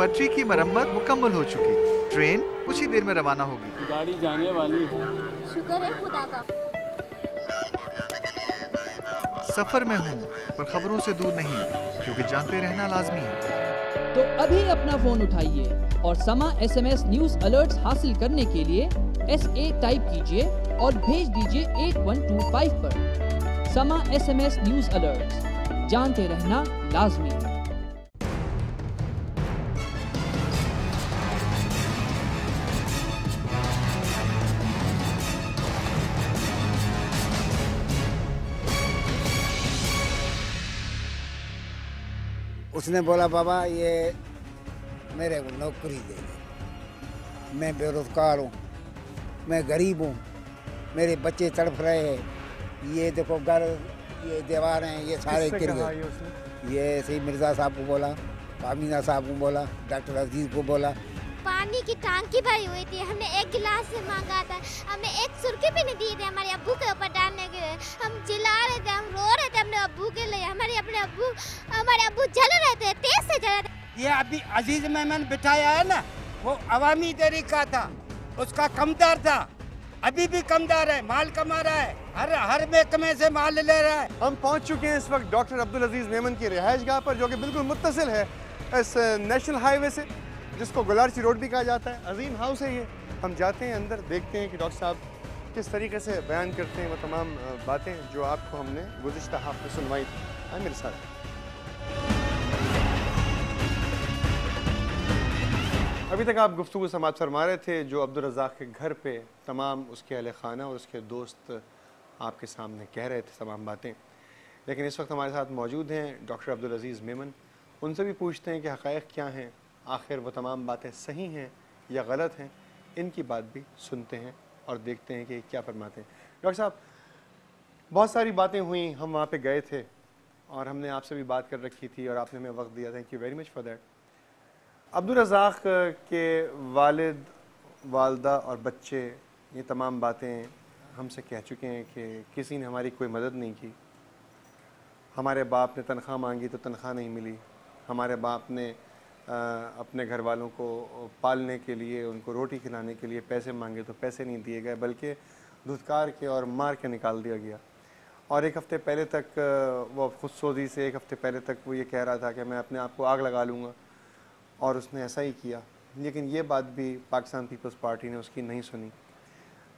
पटरी की मरम्मत मुकम्मल हो चुकी। ट्रेन कुछ ही देर में रवाना होगी। गाड़ी जाने वाली है। शुक्र है खुदा का। सफर में हूँ पर खबरों से दूर नहीं, क्योंकि जानते रहना लाजमी है। तो अभी अपना फोन उठाइए और समा SMS न्यूज अलर्ट्स हासिल करने के लिए SA टाइप कीजिए और भेज दीजिए 8125 पर। समा SMS न्यूज अलर्ट्स, जानते रहना लाजमी है। उसने बोला बाबा ये मेरे को नौकरी दे दे, मैं बेरोजगार हूँ, मैं गरीब हूँ, मेरे बच्चे तड़प रहे हैं, ये देखो घर, ये दीवार हैं, ये सारे गिर गए। ये ऐसे ही मिर्ज़ा साहब को बोला, आमीना साहब को बोला, डॉक्टर अजीज को बोला। पानी की टांकी भरी हुई थी, हमने एक गिलास से मांगा था, हमें एक सुर्खी भी नहीं दी थी हमारे अब्बू के ऊपर डालने के। हम चिल्ला रहे थे, हम रो रहे थे अपने अब्बू के लिए। हमारे अब्बू जल रहे थे, तेज से जल रहे थे। ये अभी अजीज मेमन बिठाया है ना, वो अवामी तरीका था, उसका कमदार था, अभी भी कमदार है, माल कमा रहा है, हर महकमे से माल ले रहा है। हम पहुंच चुके हैं इस वक्त डॉक्टर अब्दुल अजीज मेमन की रिहाइश गाह पर, जो कि बिल्कुल मुत्तसिल है इस नेशनल हाईवे से, जिसको गुलारची रोड भी कहा जाता है। अजीम हाउस है ये। हम जाते हैं अंदर, देखते हैं कि डॉक्टर साहब किस तरीके से बयान करते हैं वो तमाम बातें जो आपको हमने गुज़िश्ता हफ्ते सुनवाई थी। मेरे साथ अभी तक आप गुफ्तगू समाअत फरमा रहे थे जो अब्दुल रज़ाक के घर पे तमाम उसके अहल खाना और उसके दोस्त आपके सामने कह रहे थे तमाम बातें, लेकिन इस वक्त हमारे साथ मौजूद हैं डॉक्टर अब्दुल अजीज़ मेमन। उनसे भी पूछते हैं कि हक़ाइक़ क्या हैं, आखिर वो तमाम बातें सही हैं या गलत हैं। इनकी बात भी सुनते हैं और देखते हैं कि क्या फरमाते हैं। डॉक्टर साहब, बहुत सारी बातें हुई, हम वहाँ पे गए थे और हमने आपसे भी बात कर रखी थी और आपने हमें वक्त दिया। Thank you very much for that. Abdul Razzaq के वालिद, वालदा और बच्चे ये तमाम बातें हमसे कह चुके हैं कि किसी ने हमारी कोई मदद नहीं की। हमारे बाप ने तनख्वाह मांगी तो तनख्वाह नहीं मिली। हमारे बाप ने अपने घर वालों को पालने के लिए, उनको रोटी खिलाने के लिए पैसे मांगे तो पैसे नहीं दिए गए, बल्कि धुतकार के और मार के निकाल दिया गया। और एक हफ़्ते पहले तक वो खुदसोजी से, एक हफ़्ते पहले तक वो ये कह रहा था कि मैं अपने आप को आग लगा लूँगा, और उसने ऐसा ही किया। लेकिन ये बात भी पाकिस्तान पीपल्स पार्टी ने उसकी नहीं सुनी।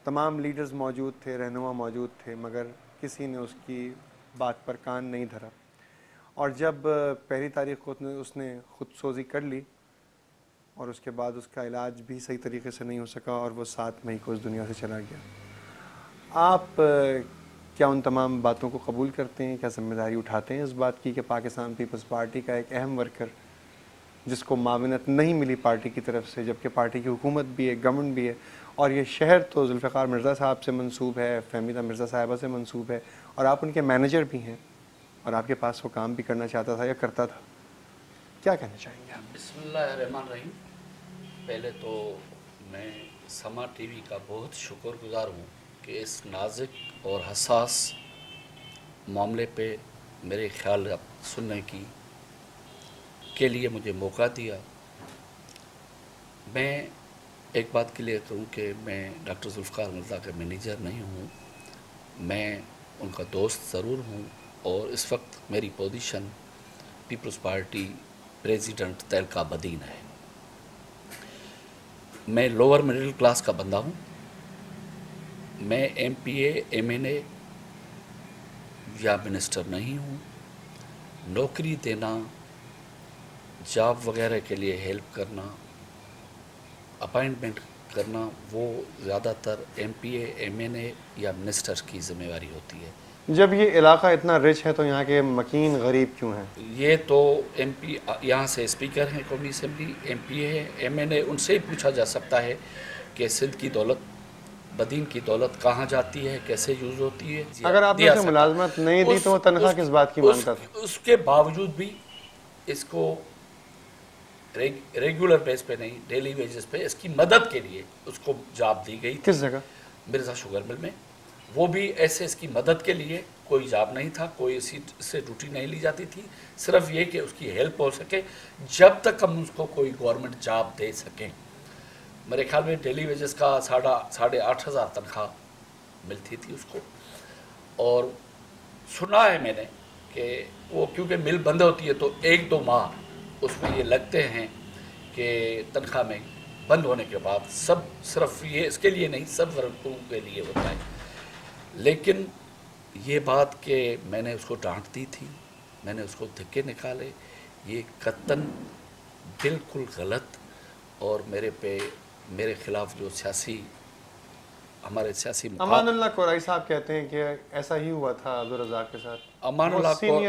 तमाम लीडर्स मौजूद थे, रहनुमा मौजूद थे, मगर किसी ने उसकी बात पर कान नहीं धरा। और जब पहली तारीख को उसने खुदसोजी कर ली और उसके बाद उसका इलाज भी सही तरीके से नहीं हो सका और वो 7 मई को इस दुनिया से चला गया। आप क्या उन तमाम बातों को कबूल करते हैं? क्या ज़िम्मेदारी उठाते हैं इस बात की कि पाकिस्तान पीपल्स पार्टी का एक अहम वर्कर, जिसको माविनत नहीं मिली पार्टी की तरफ से, जबकि पार्टी की हुकूमत भी है, गवर्नमेंट भी है, और ये शहर तो जुल्फ़िकार मिर्ज़ा साहब से मंसूब है, फ़हमीदा मिर्ज़ा साहिबा से मंसूब है, और आप उनके मैनेजर भी हैं, और आपके पास वो काम भी करना चाहता था या करता था, क्या कहना चाहेंगे आप? बिस्मिल्लाहिर्रहमानिर्रहीम। पहले तो मैं समा TV का बहुत शुक्रगुज़ार हूँ कि इस नाजुक और हसास मामले पे मेरे ख्याल सुनने के लिए मुझे मौका दिया। मैं एक बात क्लियर करूँ कि मैं डॉक्टर जुल्फ़िकार मिर्ज़ा का मैनेजर नहीं हूँ, मैं उनका दोस्त ज़रूर हूँ, और इस वक्त मेरी पोजीशन पीपल्स पार्टी प्रेसिडेंट तहलका बदीन है। मैं लोअर मिडिल क्लास का बंदा हूँ। मैं MPA MNA या मिनिस्टर नहीं हूँ। नौकरी देना, जॉब वगैरह के लिए हेल्प करना, अपॉइंटमेंट करना, वो ज़्यादातर MPA MNA या मिनिस्टर की ज़िम्मेवारी होती है। जब ये इलाका इतना रिच है तो यहाँ के मकीन गरीब क्यों हैं? ये तो MP यहाँ से स्पीकर हैं कौमी असम्बली, MPA है, MNA, उनसे ही पूछा जा सकता है कि सिंध की दौलत, बदीन की दौलत कहाँ जाती है, कैसे यूज़ होती है। अगर आपने उसे मुलाजमत नहीं दी तो वो तनख्वाह किस बात की मांगता था? उसके बावजूद भी इसको रेगुलर बेस पे नहीं, डेली वेजेस पे इसकी मदद के लिए उसको जॉब दी गई। किस जगह? मिर्ज़ा शुगर मिल में। वो भी ऐसे इसकी मदद के लिए کوئی جاب نہیں تھا, کوئی سے ڈیوٹی نہیں لی جاتی تھی, صرف یہ کہ اس کی ہیلپ ہو سکے جب تک ہم اس کو کوئی گورنمنٹ جاب دے سکیں. میرے خیال میں ڈیلی ویجز کا 8,500 تنخواہ ملتی تھی اس کو. اور سنا ہے میں نے کہ وہ کیونکہ مل بند ہوتی ہے تو 1-2 ماہ اس میں یہ لگتے ہیں کہ تنخواہ میں بند ہونے کے بعد, سب صرف یہ اس کے لیے نہیں, سب ورکروں کے لیے ہوتا ہے. لیکن یہ بات کہ میں نے اس کو ڈانٹ دی تھی, میں نے اس کو دھکے نکالے, یہ قطعاً بالکل غلط. اور میرے خلاف جو ہمارے سیاسی امان اللہ کورائی صاحب کہتے ہیں کہ ایسا ہی ہوا تھا عبدالرزاق کے ساتھ. امان اللہ کو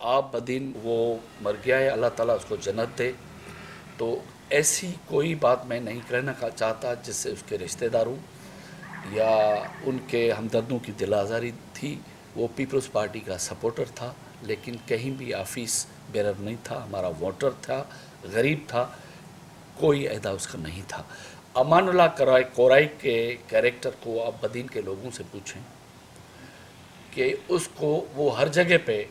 آپ بدین وہ مر گیا ہے, اللہ تعالیٰ اس کو جنت دے. تو ایسی کوئی بات میں نہیں کہنا چاہتا جس سے اس کے رشتہ داروں یا ان کے ہمدردوں کی دل آزاری تھی. وہ پیپلز پارٹی کا سپورٹر تھا, لیکن کہیں بھی آفیس بیرر نہیں تھا, ہمارا ووٹر تھا, غریب تھا, کوئی عہدہ اس کا نہیں تھا. امان اللہ کورائی کے کیریکٹر کو آپ بدین کے لوگوں سے پوچھیں کہ اس کو وہ ہر جگہ پہ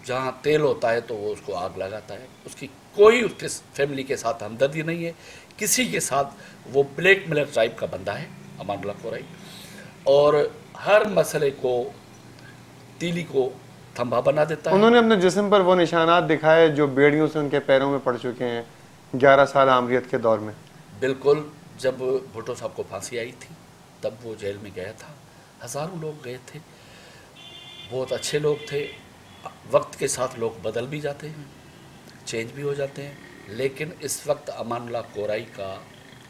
جہاں تیل ہوتا ہے تو وہ اس کو آگ لگاتا ہے. اس کی کوئی اس کے فیملی کے ساتھ ہمدردی نہیں ہے کسی کے ساتھ. وہ بلیک میلر ٹائپ کا بندہ ہے امان اللہ کورائی, اور ہر مسئلے کو تیلی کو تھمبا بنا دیتا ہے. انہوں نے اپنے جسم پر وہ نشانات دکھائے جو بیڑیوں سے ان کے پیروں میں پڑ چکے ہیں 11 سال آمریت کے دور میں. بالکل, جب بھٹو صاحب کو پھانسی آئی تھی تب وہ جیل میں گیا تھا. ہزاروں لوگ گئے تھے, بہت اچھے لوگ تھے. وقت کے ساتھ لوگ بدل بھی جاتے ہیں, چینج بھی ہو جاتے ہیں, لیکن اس وقت امان اللہ کورائی کا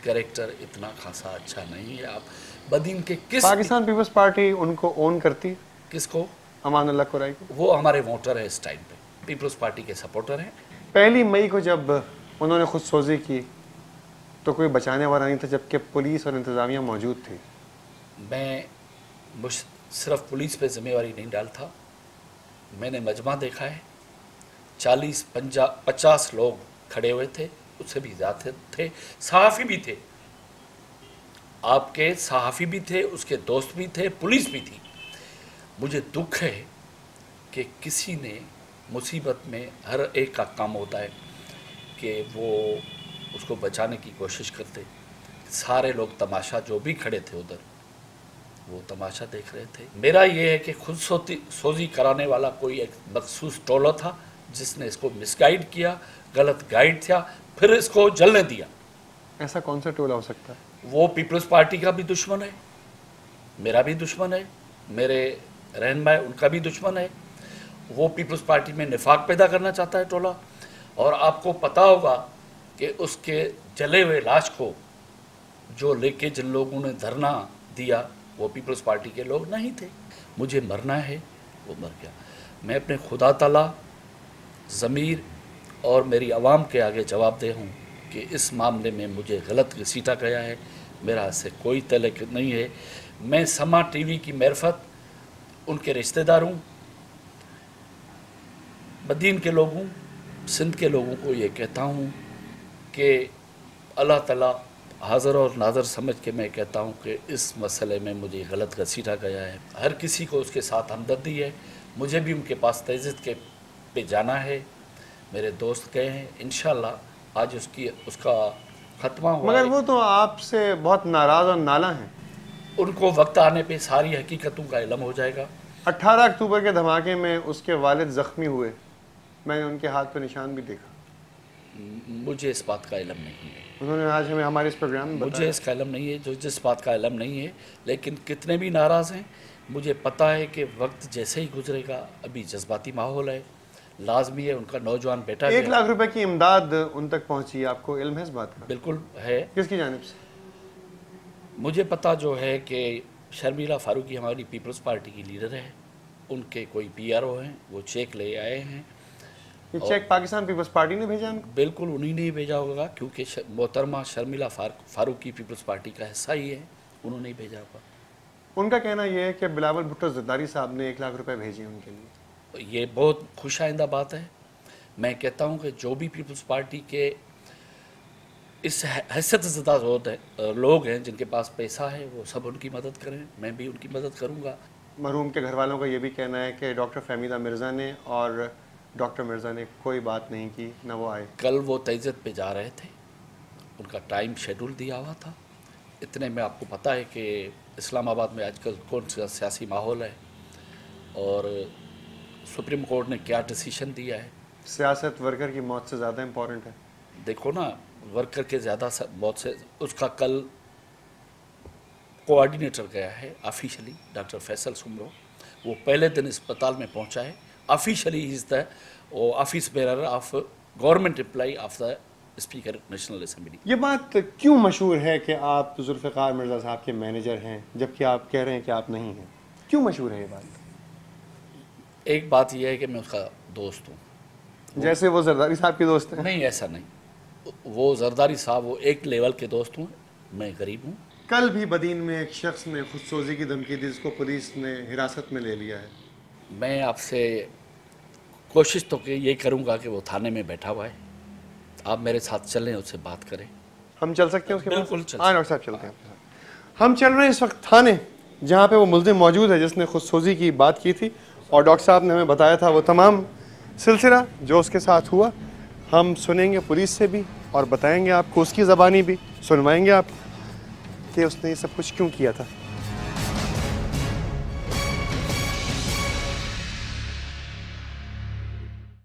کریکٹر اتنا خاصا اچھا نہیں ہے. آپ بدین کے پاکستان پیپلز پارٹی ان کو اون کرتی, کس کو؟ امان اللہ کورائی کو. وہ ہمارے ووٹر ہیں, اس ٹائم پہ پیپلز پارٹی کے سپورٹر ہیں. 1 مئی کو جب انہوں نے خود سوزی کی تو کوئی بچانے والا نہیں تھا, جبکہ پولیس اور انتظامیہ موجود تھی. میں صرف پولیس پہ ذمہ داری نہیں ڈالتا, میں نے مجمع دیکھا ہے, 40-50 لوگ کھڑے ہوئے تھے, اس سے بھی زیادہ تھے. صحافی بھی تھے, آپ کے صحافی بھی تھے, اس کے دوست بھی تھے, پولیس بھی تھی. مجھے دکھ ہے کہ کسی نے مصیبت میں, ہر ایک کا کام ہوتا ہے کہ وہ اس کو بچانے کی کوشش کرتے. سارے لوگ تماشا, جو بھی کھڑے تھے ادھر, وہ تماشا دیکھ رہے تھے. میرا یہ ہے کہ خود سوزی کرانے والا کوئی ایک مخصوص ٹولہ تھا جس نے اس کو مس گائیڈ کیا, غلط گائیڈ تھا, پھر اس کو جلنے دیا. ایسا کون سا ٹولہ ہو سکتا ہے؟ وہ پیپلز پارٹی کا بھی دشمن ہے, میرا بھی دشمن ہے, میرے رہنما ان کا بھی دشمن ہے. وہ پیپلز پارٹی میں نفاق پیدا کرنا چاہتا ہے ٹولہ. اور آپ کو پتا ہوگا کہ اس کے جلے ہوئے لاش کو جو لے کے جن لوگوں نے دھرنا دیا وہ پیپلز پارٹی کے لوگ نہیں تھے. مجھے مرنا ہے, وہ مر گیا. میں اپنے خدا تعالیٰ, ضمیر اور میری عوام کے آگے جواب دہ ہوں کہ اس معاملے میں مجھے غلط گھسیٹا گیا ہے, میرا اس سے کوئی تعلق نہیں ہے. میں سما ٹی وی کی معرفت, ان کے رشتہ داروں, بدین کے لوگوں, سندھ کے لوگوں کو یہ کہتا ہوں کہ اللہ تعالیٰ حاضر اور ناظر سمجھ کے میں کہتا ہوں کہ اس مسئلے میں مجھے غلط گھسیٹا گیا ہے. ہر کسی کو اس کے ساتھ ہمدردی ہے, مجھے بھی ان کے پاس تعزیت کے پہ جانا ہے. میرے دوست گئے ہیں, انشاءاللہ آج اس کا ختمہ ہوا. مگر وہ تو آپ سے بہت ناراض اور نالاں ہیں. ان کو وقت آنے پہ ساری حقیقتوں کا علم ہو جائے گا. 18 اکتوبر کے دھماکے میں اس کے والد زخمی ہوئے, میں نے ان کے ہاتھ پہ نشان بھی دیکھا. مجھے اس بات کا علم نہیں ہے. انہوں نے آج ہمیں ہمارے اس پروگرام میں مجھے اس کا علم نہیں ہے, جس بات کا علم نہیں ہے. لیکن کتنے بھی ناراض ہیں, مجھے پتہ ہے کہ وقت جیسے ہی گزرے گا, ابھی جذباتی ماحول ہے, لازمی ہے. ان کا نوجوان بیٹا 1 لاکھ روپے کی امداد ان تک پہنچی, آپ کو علم ہے اس بات کا؟ بالکل ہے. کس کی جانب سے؟ مجھے پتہ جو ہے کہ شرمیلا فاروقی ہماری پیپلز پارٹی کی لیڈر ہے, ان کے کوئی پی آر او ہیں, وہ چیک لے آئے ہیں. یہ چیک پاکستان پیپلز پارٹی نے بھیجا ان کو؟ بالکل انہی نے بھیجا ہوگا, کیونکہ محترمہ شرمیلا فاروقی پیپلز پارٹی کا حصہ ہی ہے, انہوں نے بھیجا ہوگا. ان کا کہنا یہ ہے کہ بلاول بھٹو زرداری صاحب نے 1 لاکھ روپے بھیجے ان کے لیے. یہ بہت خوش آئندہ بات ہے. میں کہتا ہوں کہ جو بھی پیپلز پارٹی کے اس حیثیت زدہ لوگ ہیں جن کے پاس پیسہ ہے, وہ سب ان کی مدد کریں. میں بھی ان کی مدد کروں گا. मरहूम के घर वालों का ये भी कहना है कि डॉक्टर फहमीदा मिर्ज़ा ने और डॉक्टर मिर्ज़ा ने कोई बात नहीं की, ना वो आए। कल वो तइज़त पे जा रहे थे, उनका टाइम शेड्यूल दिया हुआ था। इतने में आपको पता है कि इस्लामाबाद में आजकल कौन सा सियासी माहौल है और सुप्रीम कोर्ट ने क्या डिसीजन दिया है। सियासत वर्कर की मौत से ज़्यादा इम्पॉर्टेंट है। देखो ना, वर्कर के ज़्यादा मौत से उसका कल कोऑर्डिनेटर गया है ऑफिशियली, डॉक्टर फैसल सुमरो, वो पहले दिन अस्पताल में पहुंचा है। Officially is the office bearer of government employee of the speaker national assembly. ये बात क्यों मशहूर है कि आप जुल्फ़िकार मिर्ज़ा साहब के मैनेजर हैं जबकि आप कह रहे हैं कि आप नहीं हैं? क्यों मशहूर है ये बात? एक बात यह है कि मैं उसका दोस्त हूँ। जैसे वो जरदारी साहब के दोस्त हैं? नहीं, ऐसा नहीं। वो जरदारी साहब वो एक लेवल के दोस्त हूँ, मैं गरीब हूँ। कल भी बदीन में एक शख्स ने खुदसोजी की धमकी दी, जिसको पुलिस ने हिरासत में ले लिया है। मैं आपसे कोशिश तो ये करूँगा कि वो थाने में बैठा हुआ है, आप मेरे साथ चलें, उससे बात करें। हम चल सकते हैं उसके पास? बिल्कुल चल। हाँ डॉक्टर साहब, चलते हैं। हम चल रहे हैं इस वक्त थाने, जहाँ पे वो मुल्ज़िम मौजूद है जिसने खुदसोजी की बात की थी, और डॉक्टर साहब ने हमें बताया था वो तमाम सिलसिला जो उसके साथ हुआ। हम सुनेंगे पुलिस से भी और बताएंगे आपको उसकी ज़बानी भी, सुनवाएंगे आप कि उसने ये सब कुछ क्यों किया था।